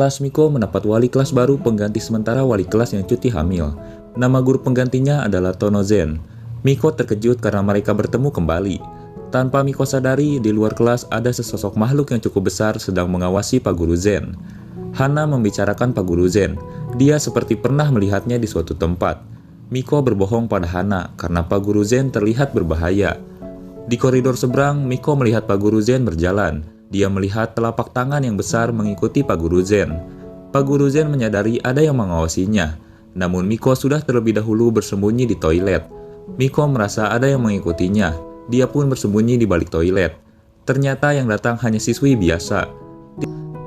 kelas, Miko mendapat wali kelas baru pengganti sementara wali kelas yang cuti hamil. Nama guru penggantinya adalah Tonozen. Miko terkejut karena mereka bertemu kembali. Tanpa Miko sadari, di luar kelas ada sesosok makhluk yang cukup besar sedang mengawasi Pak Guru Zen. Hana membicarakan Pak Guru Zen. Dia seperti pernah melihatnya di suatu tempat. Miko berbohong pada Hana karena Pak Guru Zen terlihat berbahaya. Di koridor seberang, Miko melihat Pak Guru Zen berjalan. Dia melihat telapak tangan yang besar mengikuti Pak Guru Zen. Pak Guru Zen menyadari ada yang mengawasinya. Namun Miko sudah terlebih dahulu bersembunyi di toilet. Miko merasa ada yang mengikutinya. Dia pun bersembunyi di balik toilet. Ternyata yang datang hanya siswi biasa.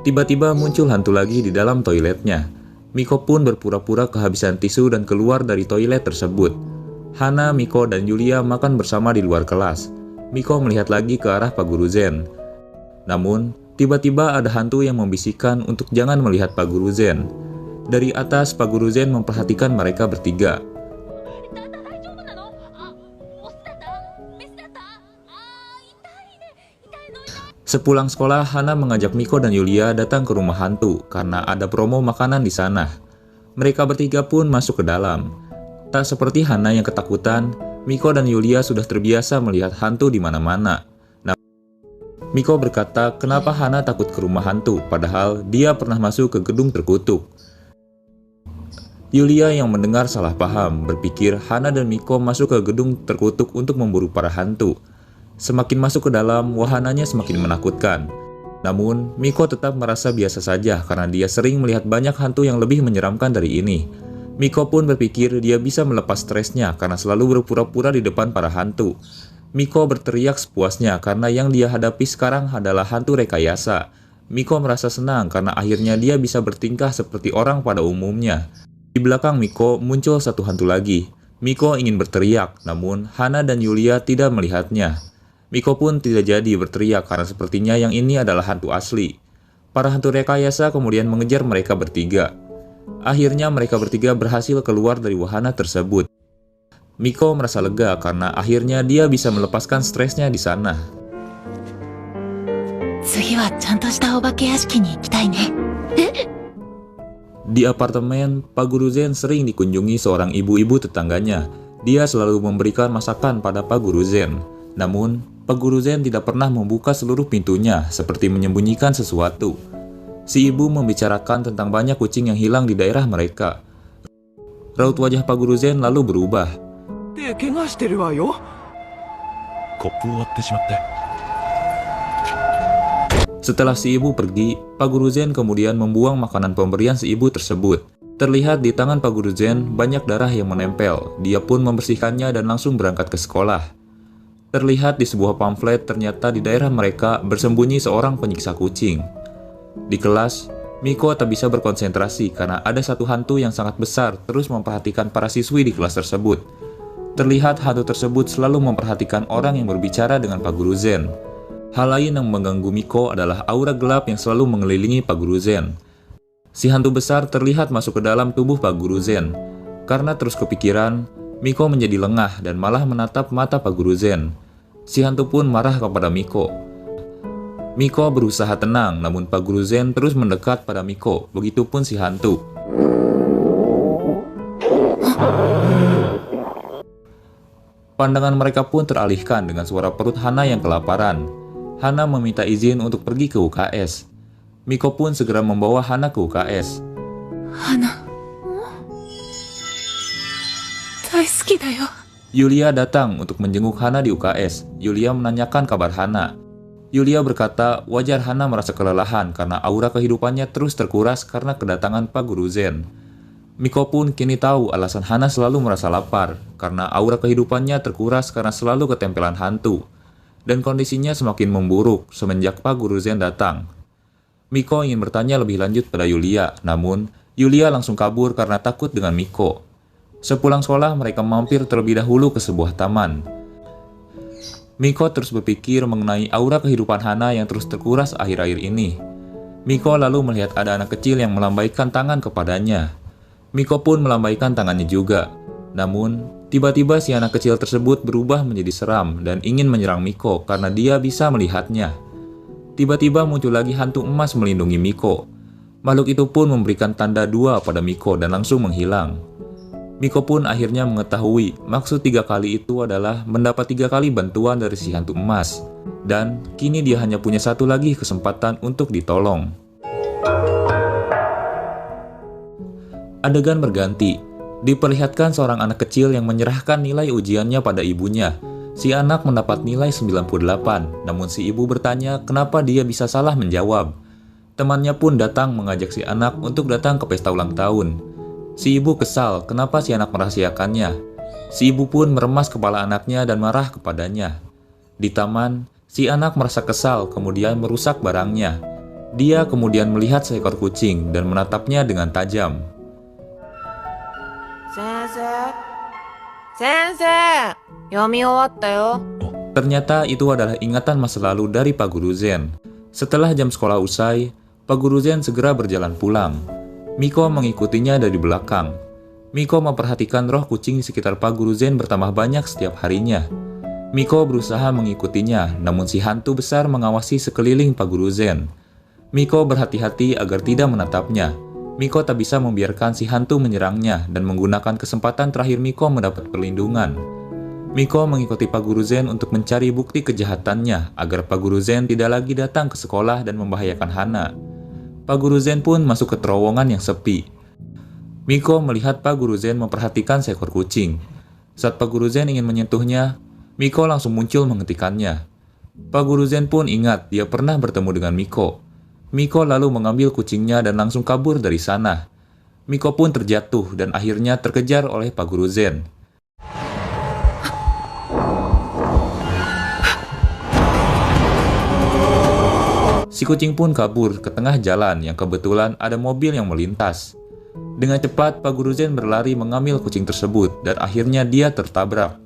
Tiba-tiba muncul hantu lagi di dalam toiletnya. Miko pun berpura-pura kehabisan tisu dan keluar dari toilet tersebut. Hana, Miko, dan Yulia makan bersama di luar kelas. Miko melihat lagi ke arah Pak Guru Zen. Namun, tiba-tiba ada hantu yang membisikkan untuk jangan melihat Pak Guru Zen. Dari atas, Pak Guru Zen memperhatikan mereka bertiga. Sepulang sekolah, Hana mengajak Miko dan Yulia datang ke rumah hantu karena ada promo makanan di sana. Mereka bertiga pun masuk ke dalam. Tak seperti Hana yang ketakutan, Miko dan Yulia sudah terbiasa melihat hantu di mana-mana. Miko berkata kenapa Hana takut ke rumah hantu, padahal dia pernah masuk ke gedung terkutuk. Yulia yang mendengar salah paham, berpikir Hana dan Miko masuk ke gedung terkutuk untuk memburu para hantu. Semakin masuk ke dalam, wahananya semakin menakutkan. Namun, Miko tetap merasa biasa saja karena dia sering melihat banyak hantu yang lebih menyeramkan dari ini. Miko pun berpikir dia bisa melepas stresnya karena selalu berpura-pura di depan para hantu. Miko berteriak sepuasnya karena yang dia hadapi sekarang adalah hantu rekayasa. Miko merasa senang karena akhirnya dia bisa bertingkah seperti orang pada umumnya. Di belakang Miko muncul satu hantu lagi. Miko ingin berteriak, namun Hana dan Yulia tidak melihatnya. Miko pun tidak jadi berteriak karena sepertinya yang ini adalah hantu asli. Para hantu rekayasa kemudian mengejar mereka bertiga. Akhirnya mereka bertiga berhasil keluar dari wahana tersebut. Miko merasa lega karena akhirnya dia bisa melepaskan stresnya di sana. Di apartemen, Pak Guru Zen sering dikunjungi seorang ibu-ibu tetangganya. Dia selalu memberikan masakan pada Pak Guru Zen. Namun, Pak Guru Zen tidak pernah membuka seluruh pintunya, seperti menyembunyikan sesuatu. Si ibu membicarakan tentang banyak kucing yang hilang di daerah mereka. Raut wajah Pak Guru Zen lalu berubah. Setelah si ibu pergi, Pak Guru Zen kemudian membuang makanan pemberian si ibu tersebut. Terlihat di tangan Pak Guru Zen banyak darah yang menempel. Dia pun membersihkannya dan langsung berangkat ke sekolah. Terlihat di sebuah pamflet ternyata di daerah mereka bersembunyi seorang penyiksa kucing. Di kelas, Miko tak bisa berkonsentrasi karena ada satu hantu yang sangat besar terus memperhatikan para siswi di kelas tersebut. Terlihat hantu tersebut selalu memperhatikan orang yang berbicara dengan Pak Guru Zen. Hal lain yang mengganggu Miko adalah aura gelap yang selalu mengelilingi Pak Guru Zen. Si hantu besar terlihat masuk ke dalam tubuh Pak Guru Zen. Karena terus kepikiran, Miko menjadi lengah dan malah menatap mata Pak Guru Zen. Si hantu pun marah kepada Miko. Miko berusaha tenang, namun Pak Guru Zen terus mendekat pada Miko, begitupun si hantu. Pandangan mereka pun teralihkan dengan suara perut Hana yang kelaparan. Hana meminta izin untuk pergi ke UKS. Miko pun segera membawa Hana ke UKS. Hana, daisuki da yo. Yulia datang untuk menjenguk Hana di UKS. Yulia menanyakan kabar Hana. Yulia berkata wajar Hana merasa kelelahan karena aura kehidupannya terus terkuras karena kedatangan Pak Guru Zen. Miko pun kini tahu alasan Hana selalu merasa lapar karena aura kehidupannya terkuras karena selalu ketempelan hantu. Dan kondisinya semakin memburuk semenjak Pak Guru Zen datang. Miko ingin bertanya lebih lanjut pada Yulia, namun Yulia langsung kabur karena takut dengan Miko. Sepulang sekolah, mereka mampir terlebih dahulu ke sebuah taman. Miko terus berpikir mengenai aura kehidupan Hana yang terus terkuras akhir-akhir ini. Miko lalu melihat ada anak kecil yang melambaikan tangan kepadanya. Miko pun melambaikan tangannya juga. Namun, tiba-tiba si anak kecil tersebut berubah menjadi seram dan ingin menyerang Miko karena dia bisa melihatnya. Tiba-tiba muncul lagi hantu emas melindungi Miko. Makhluk itu pun memberikan tanda 2 pada Miko dan langsung menghilang. Miko pun akhirnya mengetahui maksud 3 kali itu adalah mendapat 3 kali bantuan dari si hantu emas. Dan kini dia hanya punya 1 lagi kesempatan untuk ditolong. Adegan berganti. Diperlihatkan seorang anak kecil yang menyerahkan nilai ujiannya pada ibunya. Si anak mendapat nilai 98, namun si ibu bertanya kenapa dia bisa salah menjawab. Temannya pun datang mengajak si anak untuk datang ke pesta ulang tahun. Si ibu kesal kenapa si anak merahasiakannya. Si ibu pun meremas kepala anaknya dan marah kepadanya. Di taman, si anak merasa kesal kemudian merusak barangnya. Dia kemudian melihat seekor kucing dan menatapnya dengan tajam. Sensei, Sensei, yomi owatta yo. Ternyata itu adalah ingatan masa lalu dari Pak Guru Zen. Setelah jam sekolah usai, Pak Guru Zen segera berjalan pulang. Miko mengikutinya dari belakang. Miko memperhatikan roh kucing di sekitar Pak Guru Zen bertambah banyak setiap harinya. Miko berusaha mengikutinya, namun si hantu besar mengawasi sekeliling Pak Guru Zen. Miko berhati-hati agar tidak menatapnya. Miko tak bisa membiarkan si hantu menyerangnya dan menggunakan kesempatan terakhir Miko mendapat perlindungan. Miko mengikuti Pak Guru Zen untuk mencari bukti kejahatannya agar Pak Guru Zen tidak lagi datang ke sekolah dan membahayakan Hana. Pak Guru Zen pun masuk ke terowongan yang sepi. Miko melihat Pak Guru Zen memperhatikan seekor kucing. Saat Pak Guru Zen ingin menyentuhnya, Miko langsung muncul menghentikannya. Pak Guru Zen pun ingat dia pernah bertemu dengan Miko. Miko lalu mengambil kucingnya dan langsung kabur dari sana. Miko pun terjatuh dan akhirnya terkejar oleh Pak Guru Zen. Si kucing pun kabur ke tengah jalan yang kebetulan ada mobil yang melintas. Dengan cepat, Pak Guru Zen berlari mengambil kucing tersebut dan akhirnya dia tertabrak.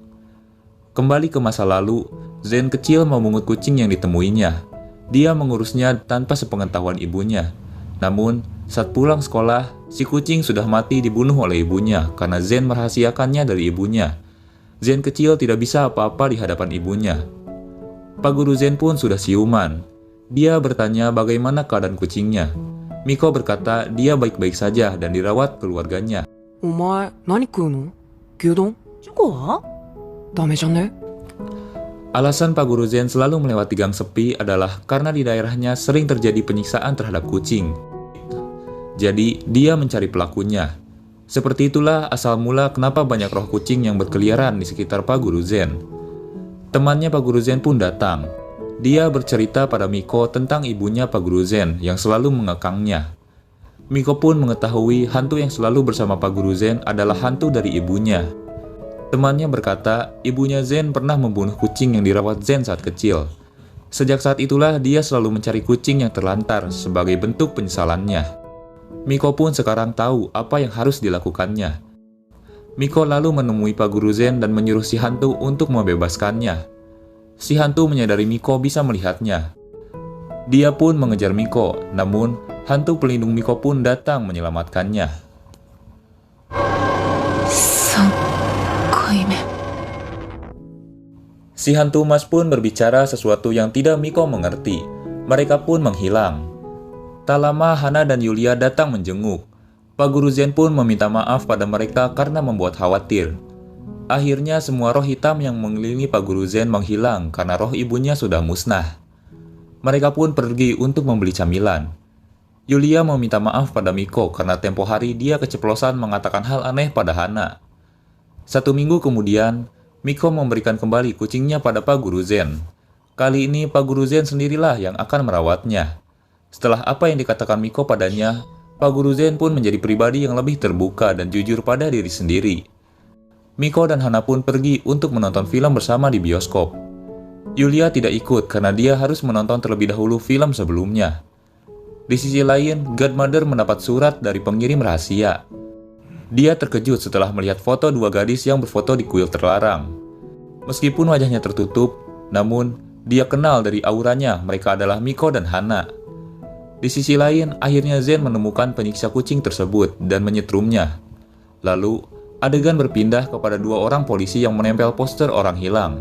Kembali ke masa lalu, Zen kecil memungut kucing yang ditemuinya. Dia mengurusnya tanpa sepengetahuan ibunya. Namun, saat pulang sekolah, si kucing sudah mati dibunuh oleh ibunya karena Zen merahasiakannya dari ibunya. Zen kecil tidak bisa apa-apa di hadapan ibunya. Pak Guru Zen pun sudah siuman. Dia bertanya bagaimana keadaan kucingnya. Miko berkata dia baik-baik saja dan dirawat keluarganya. Omae, nani kuu no? Gyudon? Chiko wa? Dame jan ne? Alasan Pak Guru Zen selalu melewati gang sepi adalah karena di daerahnya sering terjadi penyiksaan terhadap kucing. Jadi, dia mencari pelakunya. Seperti itulah asal mula kenapa banyak roh kucing yang berkeliaran di sekitar Pak Guru Zen. Temannya Pak Guru Zen pun datang. Dia bercerita pada Miko tentang ibunya Pak Guru Zen yang selalu mengekangnya. Miko pun mengetahui hantu yang selalu bersama Pak Guru Zen adalah hantu dari ibunya. Temannya berkata, ibunya Zen pernah membunuh kucing yang dirawat Zen saat kecil. Sejak saat itulah dia selalu mencari kucing yang terlantar sebagai bentuk penyesalannya. Miko pun sekarang tahu apa yang harus dilakukannya. Miko lalu menemui Pak Guru Zen dan menyuruh si hantu untuk membebaskannya. Si hantu menyadari Miko bisa melihatnya. Dia pun mengejar Miko, namun hantu pelindung Miko pun datang menyelamatkannya. 3回目 Si hantu emas pun berbicara sesuatu yang tidak Miko mengerti. Mereka pun menghilang. Tak lama Hana dan Yulia datang menjenguk. Pak Guru Zen pun meminta maaf pada mereka karena membuat khawatir. Akhirnya semua roh hitam yang mengelilingi Pak Guru Zen menghilang karena roh ibunya sudah musnah. Mereka pun pergi untuk membeli camilan. Yulia meminta maaf pada Miko karena tempo hari dia keceplosan mengatakan hal aneh pada Hana. 1 minggu kemudian, Miko memberikan kembali kucingnya pada Pak Guru Zen. Kali ini Pak Guru Zen sendirilah yang akan merawatnya. Setelah apa yang dikatakan Miko padanya, Pak Guru Zen pun menjadi pribadi yang lebih terbuka dan jujur pada diri sendiri. Miko dan Hana pun pergi untuk menonton film bersama di bioskop. Yulia tidak ikut karena dia harus menonton terlebih dahulu film sebelumnya. Di sisi lain, Godmother mendapat surat dari pengirim rahasia. Dia terkejut setelah melihat foto 2 gadis yang berfoto di kuil terlarang. Meskipun wajahnya tertutup, namun dia kenal dari auranya mereka adalah Miko dan Hana. Di sisi lain, akhirnya Zen menemukan penyiksa kucing tersebut dan menyetrumnya. Lalu, adegan berpindah kepada 2 orang polisi yang menempel poster orang hilang.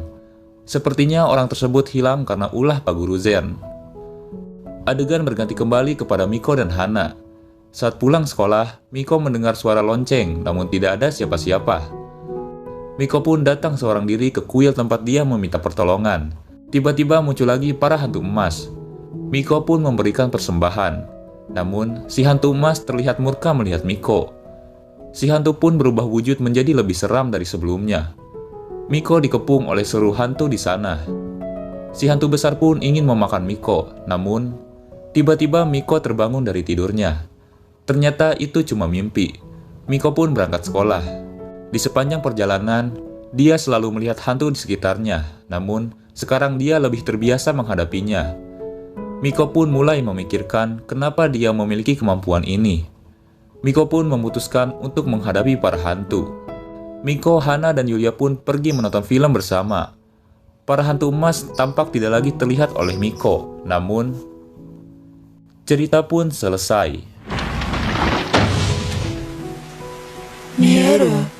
Sepertinya orang tersebut hilang karena ulah Pak Guru Zen. Adegan berganti kembali kepada Miko dan Hana. Saat pulang sekolah, Miko mendengar suara lonceng, namun tidak ada siapa-siapa. Miko pun datang seorang diri ke kuil tempat dia meminta pertolongan. Tiba-tiba muncul lagi para hantu emas. Miko pun memberikan persembahan. Namun, si hantu emas terlihat murka melihat Miko. Si hantu pun berubah wujud menjadi lebih seram dari sebelumnya. Miko dikepung oleh seluruh hantu di sana. Si hantu besar pun ingin memakan Miko, namun tiba-tiba Miko terbangun dari tidurnya. Ternyata itu cuma mimpi. Miko pun berangkat sekolah. Di sepanjang perjalanan, dia selalu melihat hantu di sekitarnya, namun sekarang dia lebih terbiasa menghadapinya. Miko pun mulai memikirkan kenapa dia memiliki kemampuan ini. Miko pun memutuskan untuk menghadapi para hantu. Miko, Hana, dan Yulia pun pergi menonton film bersama. Para hantu emas tampak tidak lagi terlihat oleh Miko, namun cerita pun selesai. 見える